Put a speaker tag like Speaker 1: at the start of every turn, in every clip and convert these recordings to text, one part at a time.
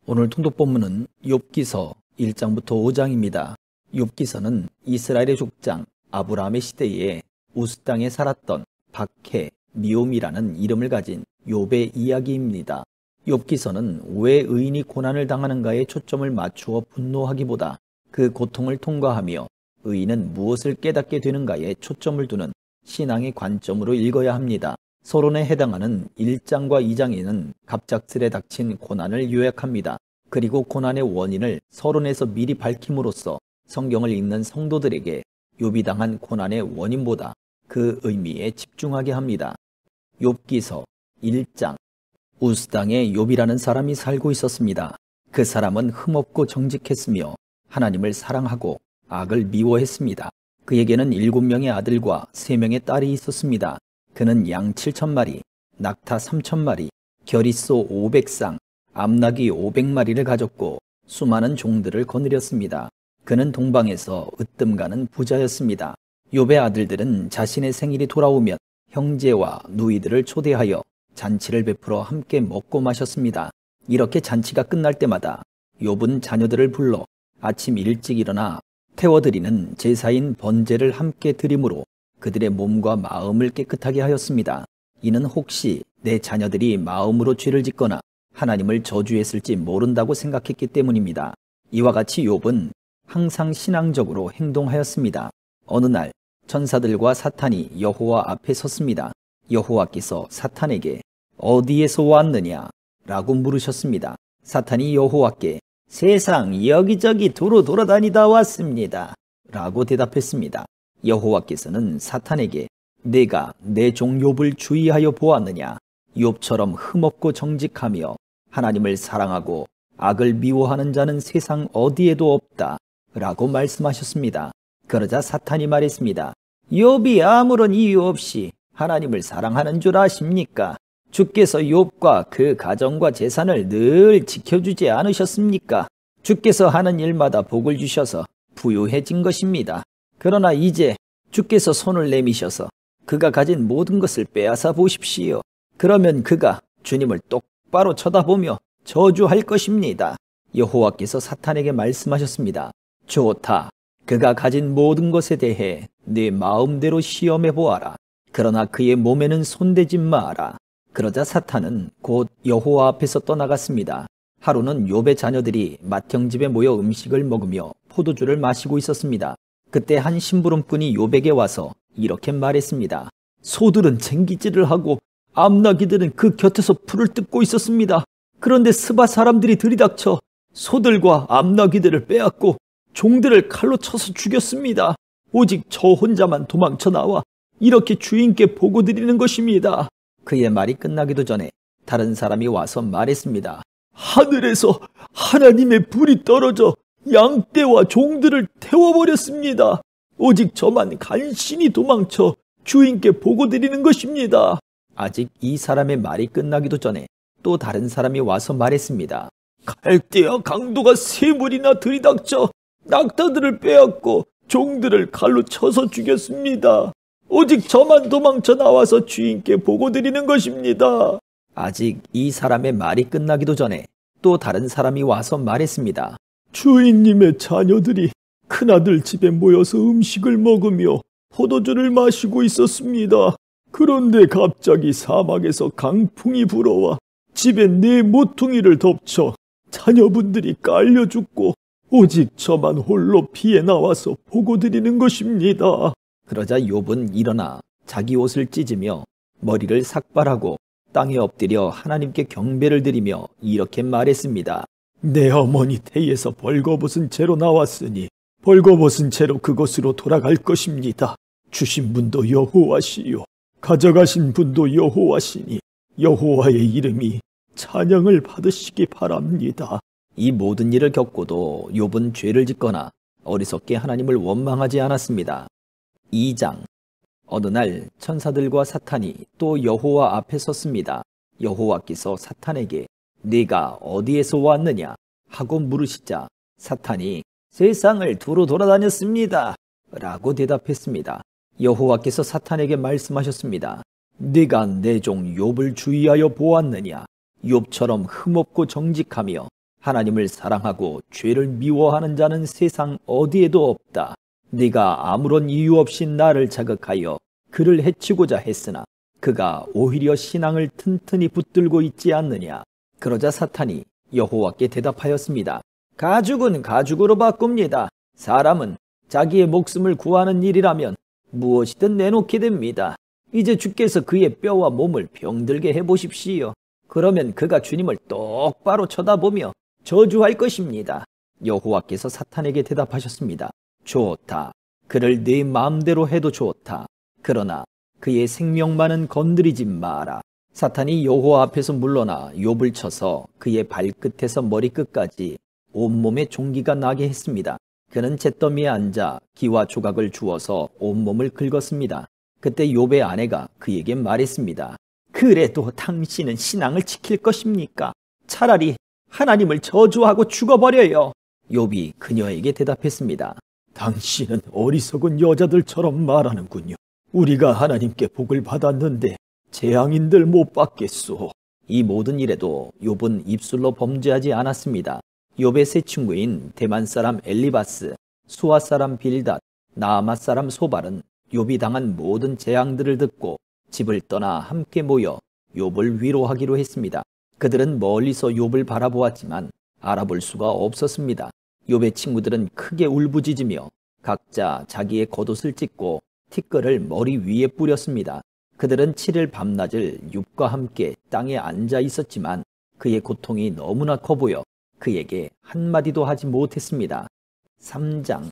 Speaker 1: 오늘 통독 본문은 욥기서 1장부터 5장입니다. 욥기서는 이스라엘의 족장 아브라함의 시대에 우스 땅에 살았던 박해, 미옴이라는 이름을 가진 욥의 이야기입니다. 욥기서는 왜 의인이 고난을 당하는가에 초점을 맞추어 분노하기보다 그 고통을 통과하며 의인은 무엇을 깨닫게 되는가에 초점을 두는 신앙의 관점으로 읽어야 합니다. 서론에 해당하는 1장과 2장에는 갑작스레 닥친 고난을 요약합니다. 그리고 고난의 원인을 서론에서 미리 밝힘으로써 성경을 읽는 성도들에게 욥이 당한 고난의 원인보다 그 의미에 집중하게 합니다. 욥기서 1장. 우스 땅에 욥이라는 사람이 살고 있었습니다. 그 사람은 흠없고 정직했으며 하나님을 사랑하고 악을 미워했습니다. 그에게는 7명의 아들과 3명의 딸이 있었습니다. 그는 양 7,000마리, 낙타 3,000마리, 겨릿소 500쌍, 암나귀 500마리를 가졌고 수많은 종들을 거느렸습니다. 그는 동방에서 으뜸가는 부자였습니다. 욥의 아들들은 자신의 생일이 돌아오면 형제와 누이들을 초대하여 잔치를 베풀어 함께 먹고 마셨습니다. 이렇게 잔치가 끝날 때마다 욥은 자녀들을 불러 아침 일찍 일어나 태워드리는 제사인 번제를 함께 드림으로 그들의 몸과 마음을 깨끗하게 하였습니다. 이는 혹시 내 자녀들이 마음으로 죄를 짓거나 하나님을 저주했을지 모른다고 생각했기 때문입니다. 이와 같이 욥은 항상 신앙적으로 행동하였습니다. 어느 날 천사들과 사탄이 여호와 앞에 섰습니다. 여호와께서 사탄에게 어디에서 왔느냐? 라고 물으셨습니다. 사탄이 여호와께 세상 여기저기 두루 돌아다니다 왔습니다. 라고 대답했습니다. 여호와께서는 사탄에게 내가 내 종 욥을 주의하여 보았느냐? 욥처럼 흠없고 정직하며 하나님을 사랑하고 악을 미워하는 자는 세상 어디에도 없다. 라고 말씀하셨습니다. 그러자 사탄이 말했습니다. 욥이 아무런 이유 없이 하나님을 사랑하는 줄 아십니까? 주께서 욥과 그 가정과 재산을 늘 지켜주지 않으셨습니까? 주께서 하는 일마다 복을 주셔서 부유해진 것입니다. 그러나 이제 주께서 손을 내미셔서 그가 가진 모든 것을 빼앗아 보십시오. 그러면 그가 주님을 똑바로 쳐다보며 저주할 것입니다. 여호와께서 사탄에게 말씀하셨습니다. 좋다. 그가 가진 모든 것에 대해 네 마음대로 시험해 보아라. 그러나 그의 몸에는 손대지 마라. 그러자 사탄은 곧 여호와 앞에서 떠나갔습니다. 하루는 욥의 자녀들이 맏형집에 모여 음식을 먹으며 포도주를 마시고 있었습니다. 그때 한 심부름꾼이 욥에게 와서 이렇게 말했습니다. 소들은 쟁기질을 하고 암나귀들은 그 곁에서 풀을 뜯고 있었습니다. 그런데 스바 사람들이 들이닥쳐 소들과 암나귀들을 빼앗고 종들을 칼로 쳐서 죽였습니다. 오직 저 혼자만 도망쳐 나와 이렇게 주인께 보고드리는 것입니다. 그의 말이 끝나기도 전에 다른 사람이 와서 말했습니다. 하늘에서 하나님의 불이 떨어져 양떼와 종들을 태워버렸습니다. 오직 저만 간신히 도망쳐 주인께 보고드리는 것입니다. 아직 이 사람의 말이 끝나기도 전에 또 다른 사람이 와서 말했습니다. 갈대아 강도가 3물이나 들이닥쳐 낙타들을 빼앗고 종들을 칼로 쳐서 죽였습니다. 오직 저만 도망쳐 나와서 주인께 보고드리는 것입니다. 아직 이 사람의 말이 끝나기도 전에 또 다른 사람이 와서 말했습니다. 주인님의 자녀들이 큰아들 집에 모여서 음식을 먹으며 포도주를 마시고 있었습니다. 그런데 갑자기 사막에서 강풍이 불어와 집에 4모퉁이를 덮쳐 자녀분들이 깔려 죽고 오직 저만 홀로 피해 나와서 보고드리는 것입니다. 그러자 욥은 일어나 자기 옷을 찢으며 머리를 삭발하고 땅에 엎드려 하나님께 경배를 드리며 이렇게 말했습니다. 내 어머니 태에서 벌거벗은 채로 나왔으니 벌거벗은 채로 그곳으로 돌아갈 것입니다. 주신 분도 여호와시요 가져가신 분도 여호와시니 여호와의 이름이 찬양을 받으시기 바랍니다. 이 모든 일을 겪고도 욥은 죄를 짓거나 어리석게 하나님을 원망하지 않았습니다. 2장. 어느 날 천사들과 사탄이 또 여호와 앞에 섰습니다. 여호와께서 사탄에게 네가 어디에서 왔느냐 하고 물으시자 사탄이 세상을 두루 돌아다녔습니다. 라고 대답했습니다. 여호와께서 사탄에게 말씀하셨습니다. 네가 내 종 욥을 주의하여 보았느냐? 욥처럼 흠없고 정직하며 하나님을 사랑하고 죄를 미워하는 자는 세상 어디에도 없다. 네가 아무런 이유 없이 나를 자극하여 그를 해치고자 했으나 그가 오히려 신앙을 튼튼히 붙들고 있지 않느냐. 그러자 사탄이 여호와께 대답하였습니다. 가죽은 가죽으로 바꿉니다. 사람은 자기의 목숨을 구하는 일이라면 무엇이든 내놓게 됩니다. 이제 주께서 그의 뼈와 몸을 병들게 해보십시오. 그러면 그가 주님을 똑바로 쳐다보며 저주할 것입니다. 여호와께서 사탄에게 대답하셨습니다. 좋다. 그를 네 마음대로 해도 좋다. 그러나 그의 생명만은 건드리지 마라. 사탄이 여호와 앞에서 물러나 욥을 쳐서 그의 발끝에서 머리끝까지 온몸에 종기가 나게 했습니다. 그는 잿더미에 앉아 기와 조각을 주워서 온몸을 긁었습니다. 그때 욥의 아내가 그에게 말했습니다. 그래도 당신은 신앙을 지킬 것입니까? 차라리 하나님을 저주하고 죽어버려요. 욥이 그녀에게 대답했습니다. 당신은 어리석은 여자들처럼 말하는군요. 우리가 하나님께 복을 받았는데 재앙인들 못 받겠소. 이 모든 일에도 욥은 입술로 범죄하지 않았습니다. 욥의 세 친구인 대만 사람 엘리바스, 수아 사람 빌닷, 나아마 사람 소발은 욥이 당한 모든 재앙들을 듣고 집을 떠나 함께 모여 욥을 위로하기로 했습니다. 그들은 멀리서 욥을 바라보았지만 알아볼 수가 없었습니다. 욥의 친구들은 크게 울부짖으며 각자 자기의 겉옷을 찢고 티끌을 머리 위에 뿌렸습니다. 그들은 7일 밤낮을 욥과 함께 땅에 앉아 있었지만 그의 고통이 너무나 커 보여 그에게 한마디도 하지 못했습니다. 3장.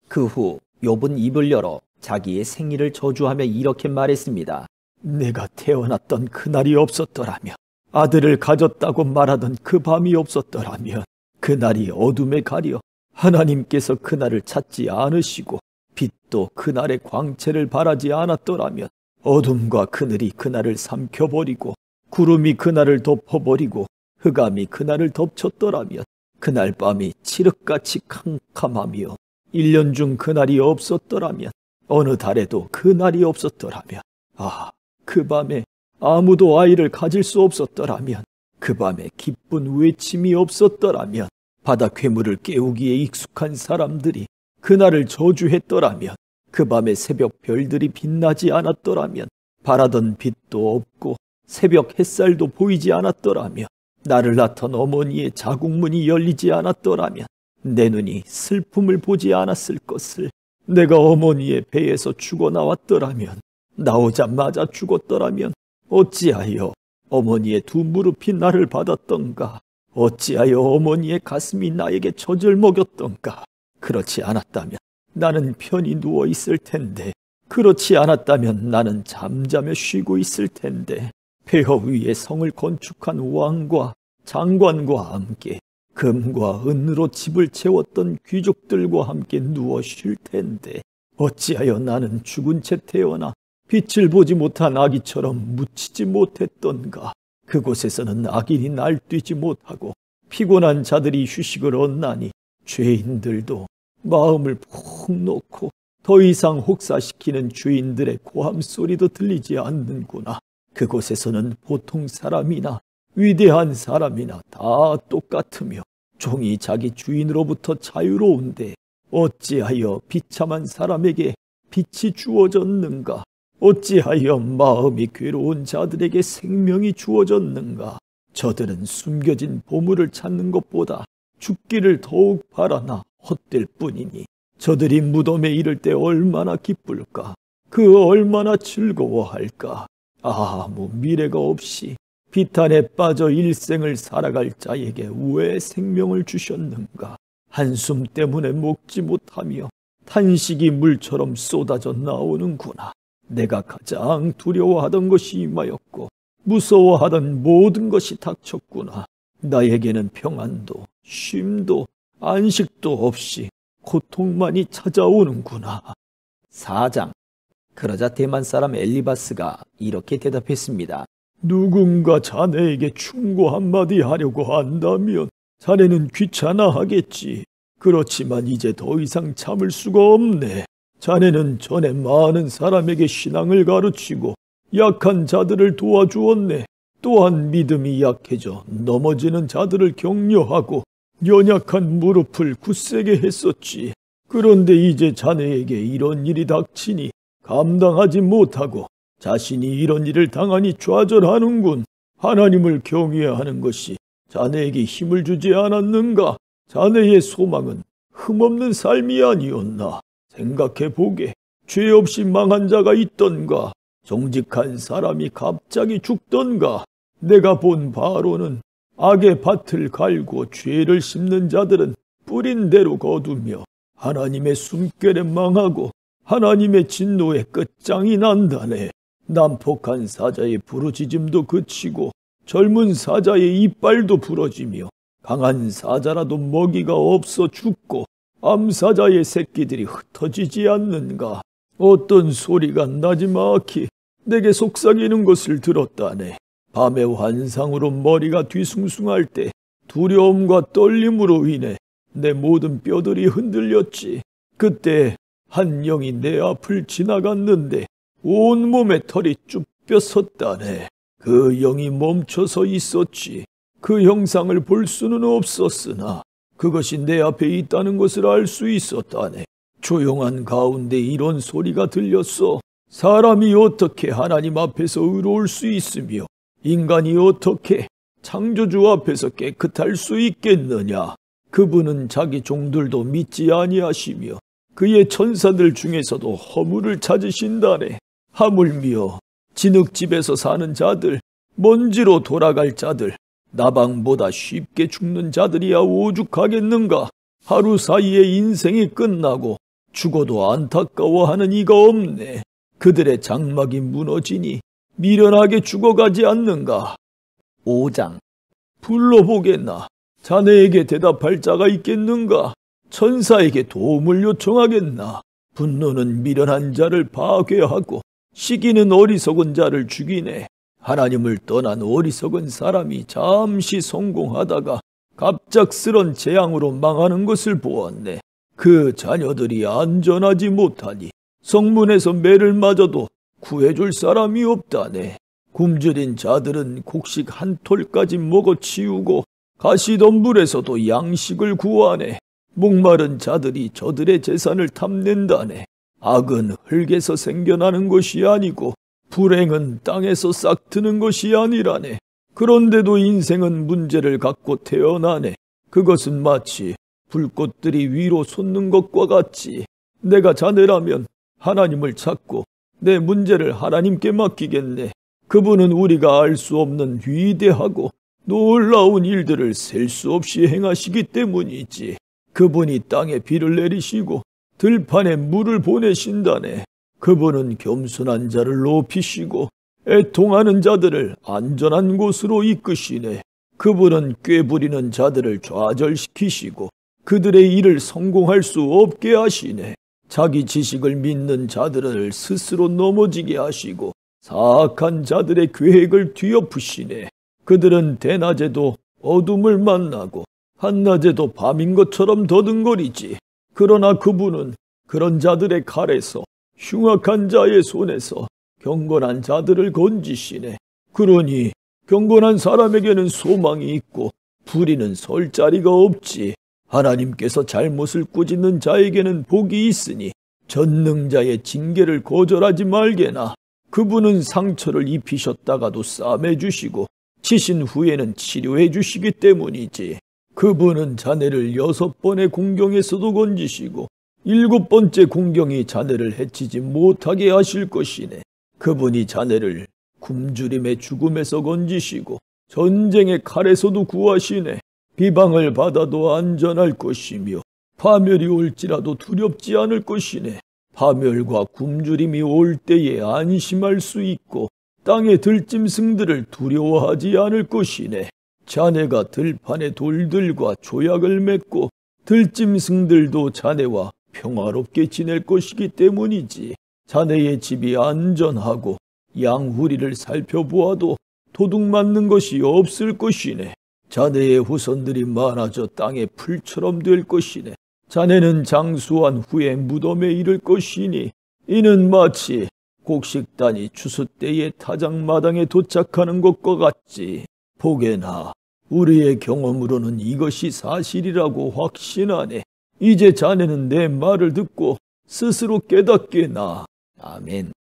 Speaker 1: 그 후 욥은 입을 열어 자기의 생일을 저주하며 이렇게 말했습니다. 내가 태어났던 그날이 없었더라면, 아들을 가졌다고 말하던 그 밤이 없었더라면, 그날이 어둠에 가려 하나님께서 그날을 찾지 않으시고 빛도 그날의 광채를 바라지 않았더라면, 어둠과 그늘이 그날을 삼켜버리고 구름이 그날을 덮어버리고 흑암이 그날을 덮쳤더라면, 그날 밤이 칠흑같이 캄캄하며 1년 중 그날이 없었더라면, 어느 달에도 그날이 없었더라면, 그 밤에 아무도 아이를 가질 수 없었더라면, 그 밤에 기쁜 외침이 없었더라면, 바다 괴물을 깨우기에 익숙한 사람들이 그날을 저주했더라면, 그 밤에 새벽 별들이 빛나지 않았더라면, 바라던 빛도 없고 새벽 햇살도 보이지 않았더라면, 나를 낳던 어머니의 자궁문이 열리지 않았더라면, 내 눈이 슬픔을 보지 않았을 것을, 내가 어머니의 배에서 죽어나왔더라면, 나오자마자 죽었더라면 어찌하여 어머니의 두 무릎이 나를 받았던가? 어찌하여 어머니의 가슴이 나에게 젖을 먹였던가? 그렇지 않았다면 나는 편히 누워 있을 텐데, 그렇지 않았다면 나는 잠자며 쉬고 있을 텐데, 폐허 위에 성을 건축한 왕과 장관과 함께 금과 은으로 집을 채웠던 귀족들과 함께 누워 쉴 텐데, 어찌하여 나는 죽은 채 태어나 빛을 보지 못한 아기처럼 묻히지 못했던가? 그곳에서는 악인이 날뛰지 못하고 피곤한 자들이 휴식을 얻나니 죄인들도 마음을 푹 놓고 더 이상 혹사시키는 주인들의 고함 소리도 들리지 않는구나. 그곳에서는 보통 사람이나 위대한 사람이나 다 똑같으며 종이 자기 주인으로부터 자유로운데, 어찌하여 비참한 사람에게 빛이 주어졌는가? 어찌하여 마음이 괴로운 자들에게 생명이 주어졌는가? 저들은 숨겨진 보물을 찾는 것보다 죽기를 더욱 바라나 헛될 뿐이니, 저들이 무덤에 이를 때 얼마나 기쁠까? 그 얼마나 즐거워할까? 아무 미래가 없이 비탄에 빠져 일생을 살아갈 자에게 왜 생명을 주셨는가? 한숨 때문에 먹지 못하며 탄식이 물처럼 쏟아져 나오는구나. 내가 가장 두려워하던 것이 임하였고 무서워하던 모든 것이 닥쳤구나. 나에게는 평안도 쉼도 안식도 없이 고통만이 찾아오는구나. 4장. 그러자 대만 사람 엘리바스가 이렇게 대답했습니다. 누군가 자네에게 충고 한마디 하려고 한다면 자네는 귀찮아하겠지. 그렇지만 이제 더 이상 참을 수가 없네. 자네는 전에 많은 사람에게 신앙을 가르치고 약한 자들을 도와주었네. 또한 믿음이 약해져 넘어지는 자들을 격려하고
Speaker 2: 연약한 무릎을 굳세게 했었지. 그런데 이제 자네에게 이런 일이 닥치니 감당하지 못하고 자신이 이런 일을 당하니 좌절하는군. 하나님을 경외해야 하는 것이 자네에게 힘을 주지 않았는가? 자네의 소망은 흠없는 삶이 아니었나? 생각해보게. 죄 없이 망한 자가 있던가? 정직한 사람이 갑자기 죽던가? 내가 본 바로는 악의 밭을 갈고 죄를 심는 자들은 뿌린 대로 거두며 하나님의 숨결에 망하고 하나님의 진노의 끝장이 난다네. 난폭한 사자의 부르짖음도 그치고 젊은 사자의 이빨도 부러지며 강한 사자라도 먹이가 없어 죽고 암사자의 새끼들이 흩어지지 않는가. 어떤 소리가 나지막히 내게 속삭이는 것을 들었다네. 밤의 환상으로 머리가 뒤숭숭할 때 두려움과 떨림으로 인해 내 모든 뼈들이 흔들렸지. 그때 한 영이 내 앞을 지나갔는데 온몸에 털이 쭉 뼈섰다네. 그 영이 멈춰서 있었지. 그 형상을 볼 수는 없었으나 그것이 내 앞에 있다는 것을 알 수 있었다네. 조용한 가운데 이런 소리가 들렸어. 사람이 어떻게 하나님 앞에서 의로울 수 있으며 인간이 어떻게 창조주 앞에서 깨끗할 수 있겠느냐. 그분은 자기 종들도 믿지 아니하시며 그의 천사들 중에서도 허물을 찾으신다네. 하물며 진흙집에서 사는 자들, 먼지로 돌아갈 자들, 나방보다 쉽게 죽는 자들이야 오죽하겠는가. 하루 사이에 인생이 끝나고 죽어도 안타까워하는 이가 없네. 그들의 장막이 무너지니 미련하게 죽어가지 않는가.
Speaker 1: 5장.
Speaker 2: 불러보겠나. 자네에게 대답할 자가 있겠는가. 천사에게 도움을 요청하겠나. 분노는 미련한 자를 파괴하고 시기는 어리석은 자를 죽이네. 하나님을 떠난 어리석은 사람이 잠시 성공하다가 갑작스런 재앙으로 망하는 것을 보았네. 그 자녀들이 안전하지 못하니 성문에서 매를 맞아도 구해줄 사람이 없다네. 굶주린 자들은 곡식 한 톨까지 먹어치우고 가시덤불에서도 양식을 구하네. 목마른 자들이 저들의 재산을 탐낸다네. 악은 흙에서 생겨나는 것이 아니고 불행은 땅에서 싹트는 것이 아니라네. 그런데도 인생은 문제를 갖고 태어나네. 그것은 마치 불꽃들이 위로 솟는 것과 같지. 내가 자네라면 하나님을 찾고 내 문제를 하나님께 맡기겠네. 그분은 우리가 알 수 없는 위대하고 놀라운 일들을 셀 수 없이 행하시기 때문이지. 그분이 땅에 비를 내리시고 들판에 물을 보내신다네. 그분은 겸손한 자를 높이시고 애통하는 자들을 안전한 곳으로 이끄시네. 그분은 꾀부리는 자들을 좌절시키시고 그들의 일을 성공할 수 없게 하시네. 자기 지식을 믿는 자들을 스스로 넘어지게 하시고 사악한 자들의 계획을 뒤엎으시네. 그들은 대낮에도 어둠을 만나고 한낮에도 밤인 것처럼 더듬거리지. 그러나 그분은 그런 자들의 칼에서 흉악한 자의 손에서 경건한 자들을 건지시네. 그러니 경건한 사람에게는 소망이 있고 불의는 설 자리가 없지. 하나님께서 잘못을 꾸짖는 자에게는 복이 있으니 전능자의 징계를 거절하지 말게나. 그분은 상처를 입히셨다가도 싸매주시고 치신 후에는 치료해 주시기 때문이지. 그분은 자네를 6번의 공경에서도 건지시고 7번째 공경이 자네를 해치지 못하게 하실 것이네. 그분이 자네를 굶주림의 죽음에서 건지시고 전쟁의 칼에서도 구하시네. 비방을 받아도 안전할 것이며 파멸이 올지라도 두렵지 않을 것이네. 파멸과 굶주림이 올 때에 안심할 수 있고 땅의 들짐승들을 두려워하지 않을 것이네. 자네가 들판의 돌들과 조약을 맺고 들짐승들도 자네와 평화롭게 지낼 것이기 때문이지. 자네의 집이 안전하고 양후리를 살펴보아도 도둑 맞는 것이 없을 것이네. 자네의 후손들이 많아져 땅의 풀처럼 될 것이네. 자네는 장수한 후에 무덤에 이를 것이니 이는 마치 곡식단이 추수 때에 타작마당에 도착하는 것과 같지. 보게나 우리의 경험으로는 이것이 사실이라고 확신하네. 이제 자네는 내 말을 듣고 스스로 깨닫게나.
Speaker 1: 아멘.